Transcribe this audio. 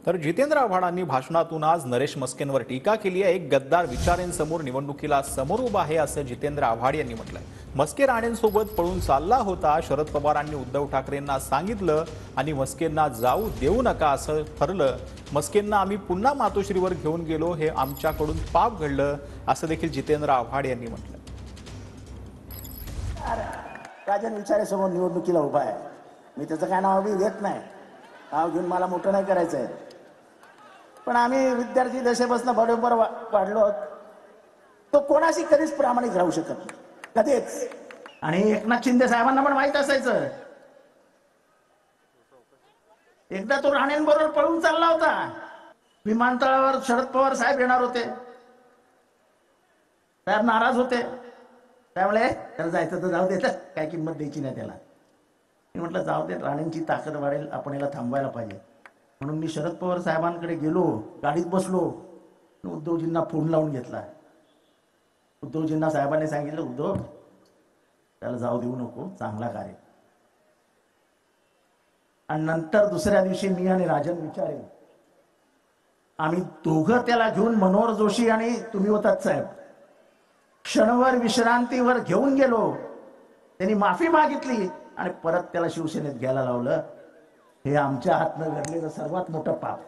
तर जितेंद्र आव्हाडांनी भाषणातून आज नरेश मस्केंवर टीका केली आहे। एक गद्दार विचारेंसमोर निवडणुकीला समोर उभा आहे असं जितेंद्र आव्हाड यांनी म्हटलंय। मस्के राणेंसोबत पळून चालला होता। शरद पवारांनी उद्धव ठाकरेंना सांगितलं आणि मस्केंना जाऊ देऊ नका असं ठरलं। मस्केंना आम्ही पुन्हा मातोश्रीवर घेऊन गेलो, हे आमच्याकडून पाप घडलं असं देखील जितेंद्र आव्हाड यांनी म्हटलं। राजन विचारेसमोर निवडणुकीला उभा आहे, मी त्याचं काय नाव बी घेत नाही, नाव घेऊन मला मोठं नाही करायचं आहे। पण आम्ही विद्यार्थी दशेपासून बरोबर वाढलो, तो कोणाशी कधीच प्रामाणिक राहू शकत नाही, कधीच। आणि एकनाथ शिंदे साहेबांना पण माहित असायचं, एकदा तो राणेंबरोबर पळून चालला होता। विमानतळावर शरद पवार साहेब येणार होते, साहेब नाराज होते, त्यामुळे त्याला जायचं तर जाऊ देत, काय किंमत द्यायची नाही त्याला। मी म्हटलं जाऊ दे, राणेंची ताकद वाढेल, आपण याला थांबवायला पाहिजे। म्हणून मी शरद पवार साहेबांकडे गेलो, गाडीत बसलो, उद्धवजींना फोन लावून घेतला। उद्धवजींना साहेबांनी सांगितलं, उद्धव त्याला जाऊ देऊ नको, चांगला कार्य। आणि नंतर दुसऱ्या दिवशी मी आणि राजन विचारे आम्ही दोघं त्याला घेऊन मनोहर जोशी आणि तुम्ही होतात साहेब, क्षणभर विश्रांतीवर घेऊन गेलो। त्यांनी माफी मागितली आणि परत त्याला शिवसेनेत घ्यायला लावलं। हे आमच्या हातनं घडलेलं सर्वात मोठं पाप।